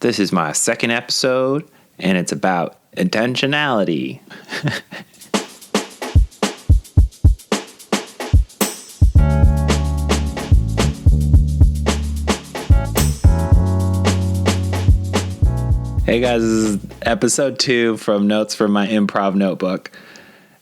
This is my second episode, and it's about intentionality. Hey guys, this is episode 2 from Notes from My Improv Notebook.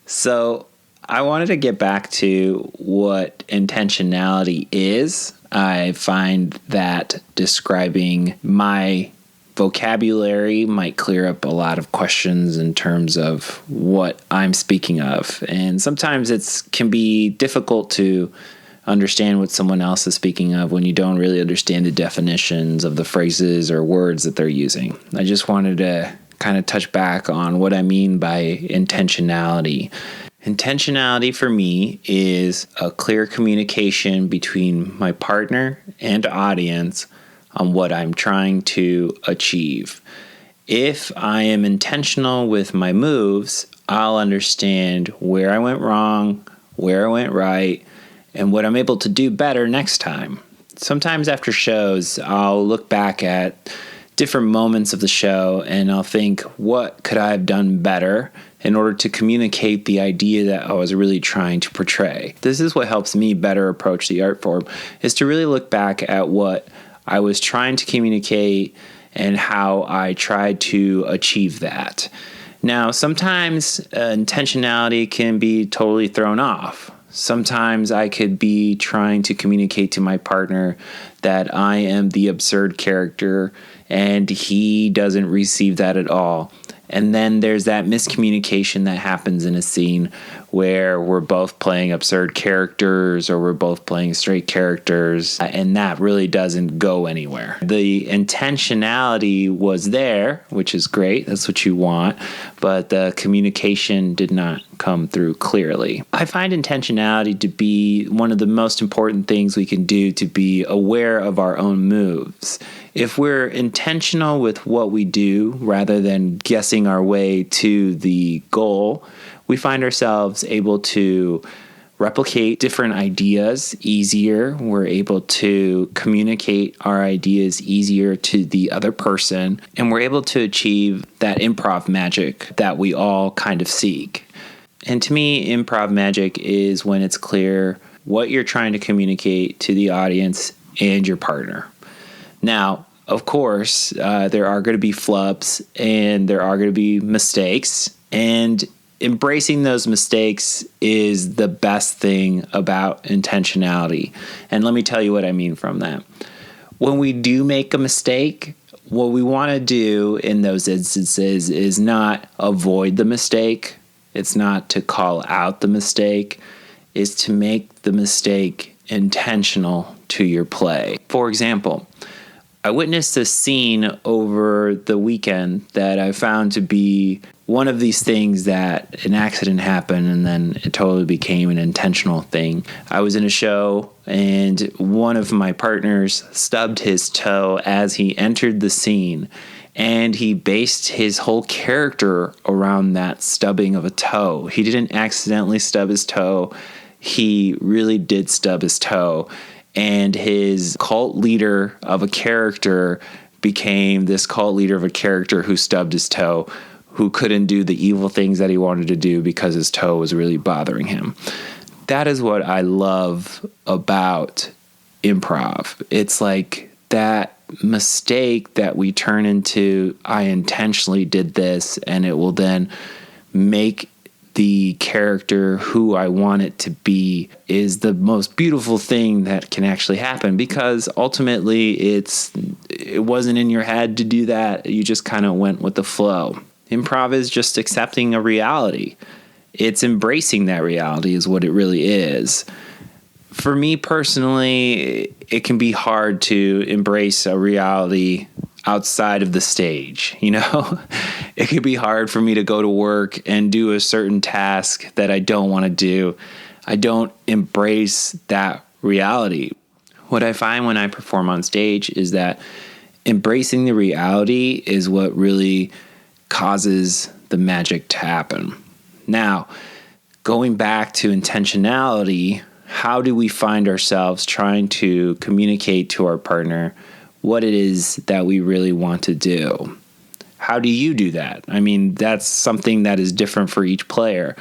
So I wanted to get back to what intentionality is. I find that describing my vocabulary might clear up a lot of questions in terms of what I'm speaking of. And sometimes it can be difficult to understand what someone else is speaking of when you don't really understand the definitions of the phrases or words that they're using. I just wanted to kind of touch back on what I mean by intentionality. Intentionality for me is a clear communication between my partner and audience on what I'm trying to achieve. If I am intentional with my moves, I'll understand where I went wrong, where I went right, and what I'm able to do better next time. Sometimes after shows, I'll look back at different moments of the show and I'll think, what could I have done better in order to communicate the idea that I was really trying to portray? This is what helps me better approach the art form, is to really look back at what I was trying to communicate and how I tried to achieve that. Now, sometimes intentionality can be totally thrown off. Sometimes I could be trying to communicate to my partner that I am the absurd character and he doesn't receive that at all. And then there's that miscommunication that happens in a scene where we're both playing absurd characters or we're both playing straight characters, and that really doesn't go anywhere. The intentionality was there, which is great. That's what you want. But the communication did not come through clearly. I find intentionality to be one of the most important things we can do to be aware of our own moves. If we're intentional with what we do rather than guessing our way to the goal, we find ourselves able to replicate different ideas easier. We're able to communicate our ideas easier to the other person, and we're able to achieve that improv magic that we all kind of seek. And to me, improv magic is when it's clear what you're trying to communicate to the audience and your partner. Now, of course, there are going to be flubs and there are going to be mistakes, and embracing those mistakes is the best thing about intentionality. And let me tell you what I mean from that. When we do make a mistake, what we want to do in those instances is not avoid the mistake. It's not to call out the mistake. It's to make the mistake intentional to your play. For example, I witnessed a scene over the weekend that I found to be one of these things that an accident happened and then it totally became an intentional thing. I was in a show and one of my partners stubbed his toe as he entered the scene, and he based his whole character around that stubbing of a toe. He didn't accidentally stub his toe. He really did stub his toe. And his cult leader of a character became this cult leader of a character who stubbed his toe, who couldn't do the evil things that he wanted to do because his toe was really bothering him. That is what I love about improv. It's like that mistake that we turn into, I intentionally did this, and it will then make the character who I want it to be, is the most beautiful thing that can actually happen, because ultimately it wasn't in your head to do that. You just kind of went with the flow. Improv is just accepting a reality. It's embracing that reality is what it really is. For me personally, it can be hard to embrace a reality outside of the stage, you know? It could be hard for me to go to work and do a certain task that I don't want to do. I don't embrace that reality. What I find when I perform on stage is that embracing the reality is what really causes the magic to happen. Now, going back to intentionality, how do we find ourselves trying to communicate to our partner what it is that we really want to do. How do you do that? I mean, that's something that is different for each player.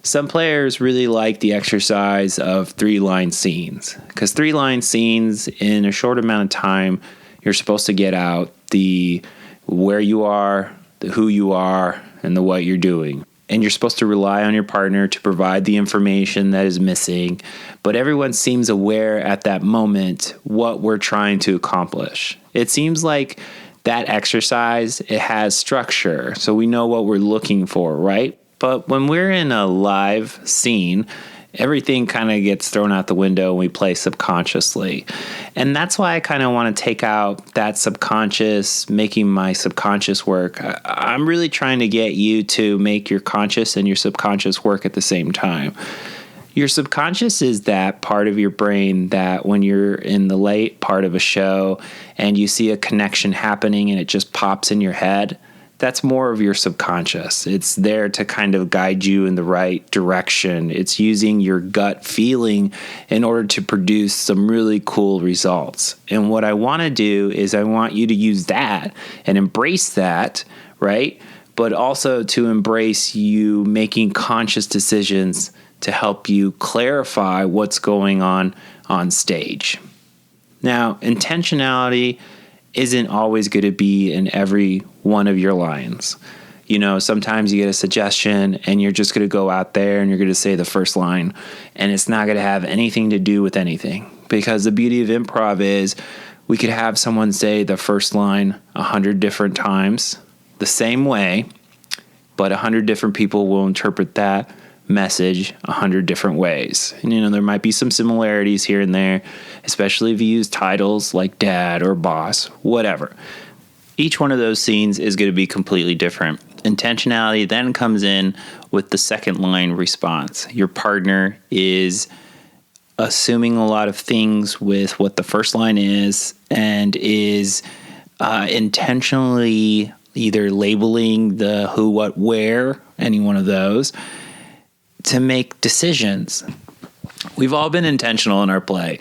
Some players really like the exercise of 3-line scenes, because 3-line scenes in a short amount of time, you're supposed to get out the where you are, the who you are, and the what you're doing. And you're supposed to rely on your partner to provide the information that is missing. But everyone seems aware at that moment what we're trying to accomplish. It seems like that exercise, it has structure, so we know what we're looking for, right? But when we're in a live scene, everything kind of gets thrown out the window and we play subconsciously. And that's why I kind of want to take out that subconscious, making my subconscious work. I'm really trying to get you to make your conscious and your subconscious work at the same time. Your subconscious is that part of your brain that when you're in the late part of a show and you see a connection happening and it just pops in your head, that's more of your subconscious. It's there to kind of guide you in the right direction. It's using your gut feeling in order to produce some really cool results. And what I want to do is I want you to use that and embrace that, right? But also to embrace you making conscious decisions to help you clarify what's going on stage. Now, intentionality isn't always going to be in every one of your lines. You know, sometimes you get a suggestion and you're just going to go out there and you're going to say the first line and it's not going to have anything to do with anything. Because the beauty of improv is we could have someone say the first line 100 different times the same way, but 100 different people will interpret that message 100 different ways. And, you know, there might be some similarities here and there, especially if you use titles like dad or boss, whatever. Each one of those scenes is going to be completely different. Intentionality then comes in with the second line response. Your partner is assuming a lot of things with what the first line is and is intentionally either labeling the who, what, where, any one of those, to make decisions. We've all been intentional in our play.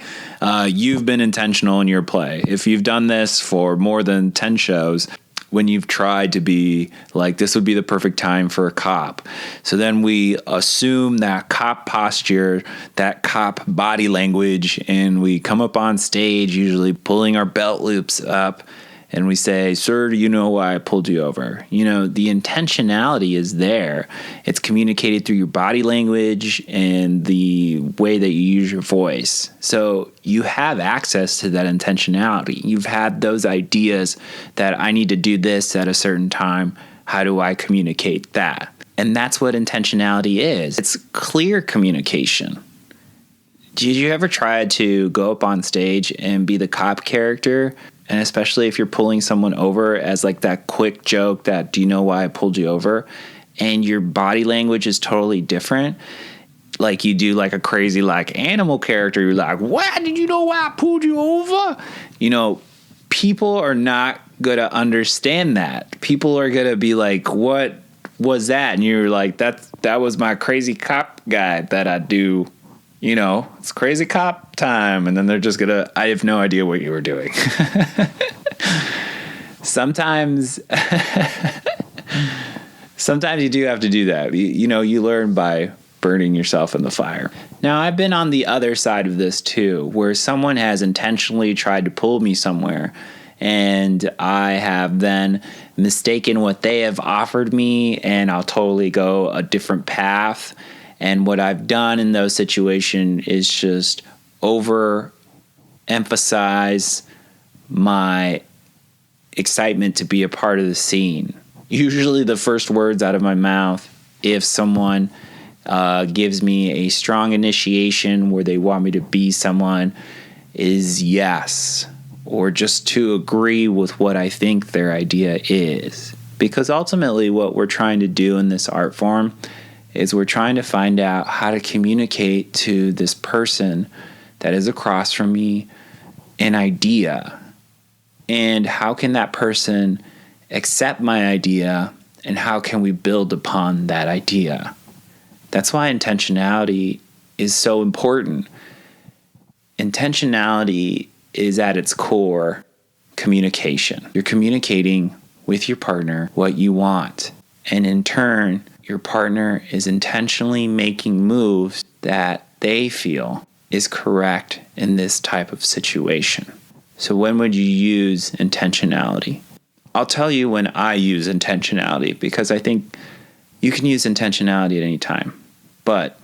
You've been intentional in your play. If you've done this for more than 10 shows, when you've tried to be like, this would be the perfect time for a cop. So then we assume that cop posture, that cop body language, and we come up on stage, usually pulling our belt loops up, and we say, sir, do you know why I pulled you over? You know, the intentionality is there. It's communicated through your body language and the way that you use your voice. So you have access to that intentionality. You've had those ideas that I need to do this at a certain time. How do I communicate that? And that's what intentionality is. It's clear communication. Did you ever try to go up on stage and be the cop character? And especially if you're pulling someone over as like that quick joke that, do you know why I pulled you over? And your body language is totally different. Like you do like a crazy like animal character. You're like, what? Did you know why I pulled you over? You know, people are not going to understand that. People are going to be like, what was that? And you're like, that was my crazy cop guy that I do. You know, it's crazy cop time. And then they're just going to, I have no idea what you were doing. Sometimes you do have to do that. You know, you learn by burning yourself in the fire. Now, I've been on the other side of this too, where someone has intentionally tried to pull me somewhere. And I have then mistaken what they have offered me, and I'll totally go a different path. And what I've done in those situations is just overemphasize my excitement to be a part of the scene. Usually the first words out of my mouth, if someone gives me a strong initiation where they want me to be someone, is yes, or just to agree with what I think their idea is. Because ultimately what we're trying to do in this art form is we're trying to find out how to communicate to this person that is across from me an idea. And how can that person accept my idea, and how can we build upon that idea? That's why intentionality is so important. Intentionality is at its core communication. You're communicating with your partner what you want. And in turn, your partner is intentionally making moves that they feel is correct in this type of situation. So when would you use intentionality? I'll tell you when I use intentionality, because I think you can use intentionality at any time. But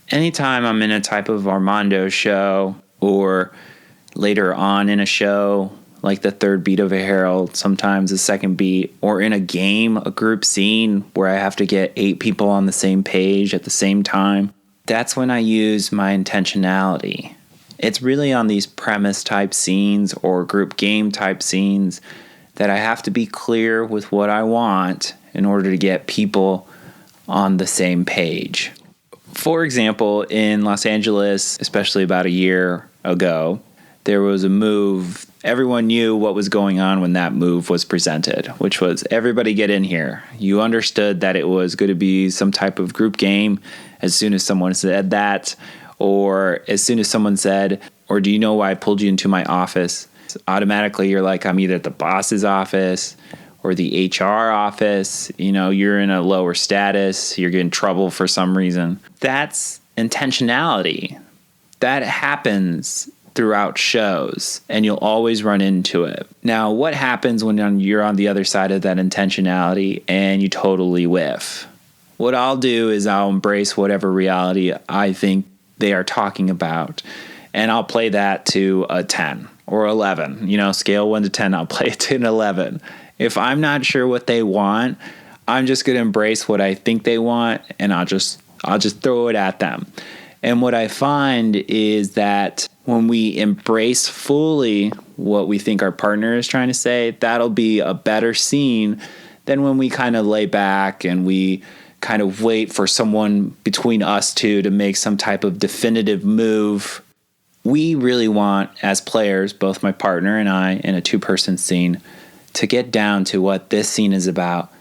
anytime I'm in a type of Armando show, or later on in a show, like the third beat of a herald, sometimes the second beat, or in a game, a group scene where I have to get 8 people on the same page at the same time, that's when I use my intentionality. It's really on these premise type scenes or group game type scenes that I have to be clear with what I want in order to get people on the same page. For example, in Los Angeles, especially about a year ago, there was a move. Everyone knew what was going on when that move was presented, which was everybody get in here. You understood that it was going to be some type of group game as soon as someone said that, or as soon as someone said, or do you know why I pulled you into my office? Automatically, you're like, I'm either at the boss's office or the HR office. You know, you're in a lower status. You're getting in trouble for some reason. That's intentionality. That happens throughout shows, and you'll always run into it. Now, what happens when you're on the other side of that intentionality and you totally whiff? What I'll do is I'll embrace whatever reality I think they are talking about, and I'll play that to a 10 or 11. You know, scale 1 to 10, I'll play it to an 11. If I'm not sure what they want, I'm just going to embrace what I think they want, and I'll just throw it at them. And what I find is that when we embrace fully what we think our partner is trying to say, that'll be a better scene than when we kind of lay back and we kind of wait for someone between us two to make some type of definitive move. We really want, as players, both my partner and I, in a 2-person scene, to get down to what this scene is about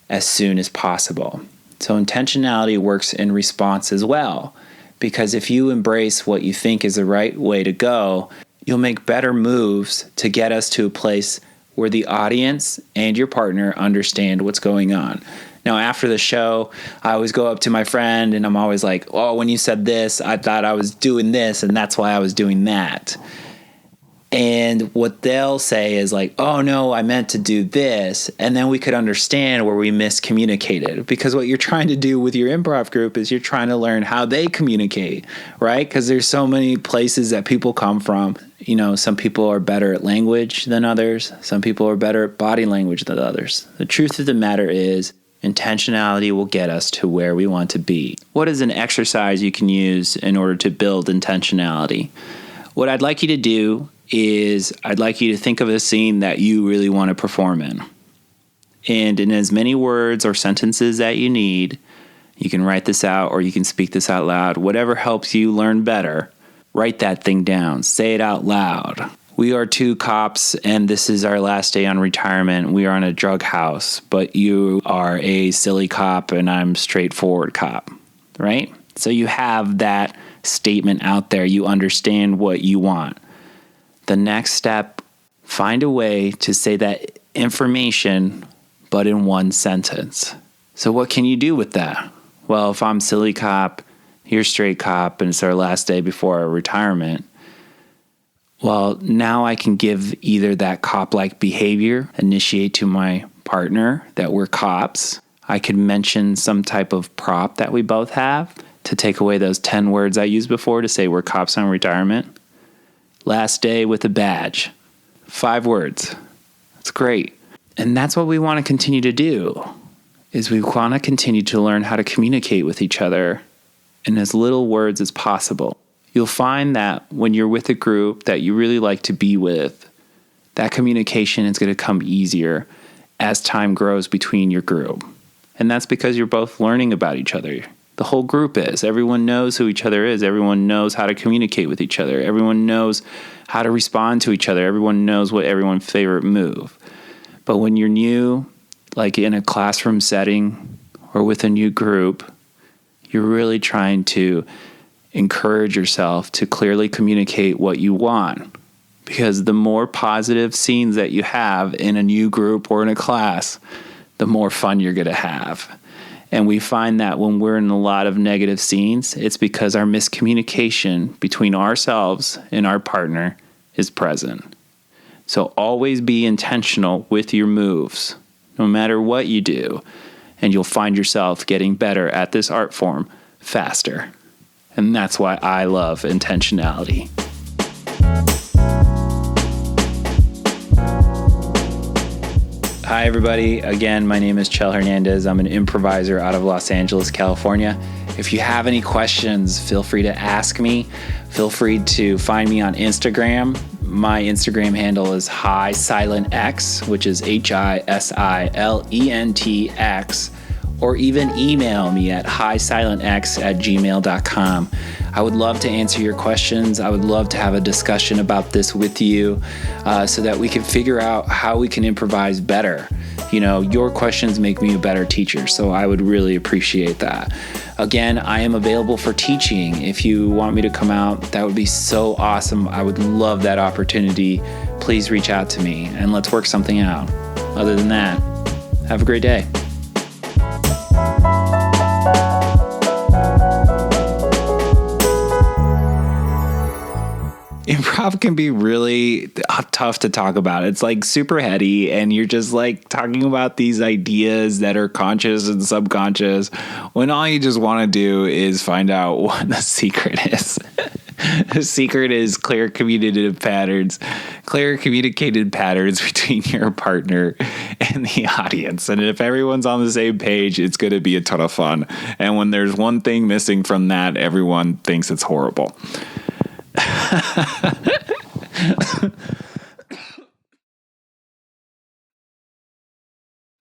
as soon as possible. So intentionality works in response as well. Because if you embrace what you think is the right way to go, you'll make better moves to get us to a place where the audience and your partner understand what's going on. Now, after the show, I always go up to my friend and I'm always like, oh, when you said this, I thought I was doing this and that's why I was doing that. And what they'll say is like, oh, no, I meant to do this. And then we could understand where we miscommunicated. Because what you're trying to do with your improv group is you're trying to learn how they communicate, right? Because there's so many places that people come from. You know, some people are better at language than others. Some people are better at body language than others. The truth of the matter is intentionality will get us to where we want to be. What is an exercise you can use in order to build intentionality? What I'd like you to do is I'd like you to think of a scene that you really want to perform in. And in as many words or sentences that you need, you can write this out or you can speak this out loud. Whatever helps you learn better, write that thing down. Say it out loud. We are 2 cops and this is our last day on retirement. We are in a drug house, but you are a silly cop and I'm straightforward cop, right? So you have that statement out there. You understand what you want. The next step, find a way to say that information, but in 1 sentence. So what can you do with that? Well, if I'm silly cop, you're straight cop, and it's our last day before our retirement, well, now I can give either that cop-like behavior, initiate to my partner that we're cops. I could mention some type of prop that we both have to take away those 10 words I used before to say we're cops on retirement. Last day with a badge. 5 words. That's great. And that's what we want to continue to do, is we want to continue to learn how to communicate with each other in as little words as possible. You'll find that when you're with a group that you really like to be with, that communication is going to come easier as time grows between your group. And that's because you're both learning about each other. The whole group is. Everyone knows who each other is. Everyone knows how to communicate with each other. Everyone knows how to respond to each other. Everyone knows what everyone's favorite move. But when you're new, like in a classroom setting or with a new group, you're really trying to encourage yourself to clearly communicate what you want because the more positive scenes that you have in a new group or in a class, the more fun you're going to have. And we find that when we're in a lot of negative scenes, it's because our miscommunication between ourselves and our partner is present. So always be intentional with your moves, no matter what you do, and you'll find yourself getting better at this art form faster. And that's why I love intentionality. Hi, everybody. Again, my name is Xchel Hernandez. I'm an improviser out of Los Angeles, California. If you have any questions, feel free to ask me. Feel free to find me on Instagram. My Instagram handle is HiSilentX, which is HiSilentX, or even email me at hisilentx@gmail.com. I would love to answer your questions. I would love to have a discussion about this with you so that we can figure out how we can improvise better. You know, your questions make me a better teacher, so I would really appreciate that. Again, I am available for teaching. If you want me to come out, that would be so awesome. I would love that opportunity. Please reach out to me and let's work something out. Other than that, have a great day. Improv can be really tough to talk about. It's like super heady, and you're just like talking about these ideas that are conscious and subconscious when all you just want to do is find out what the secret is. The secret is clear communicated patterns between your partner and the audience. And if everyone's on the same page, it's going to be a ton of fun. And when there's one thing missing from that, everyone thinks it's horrible.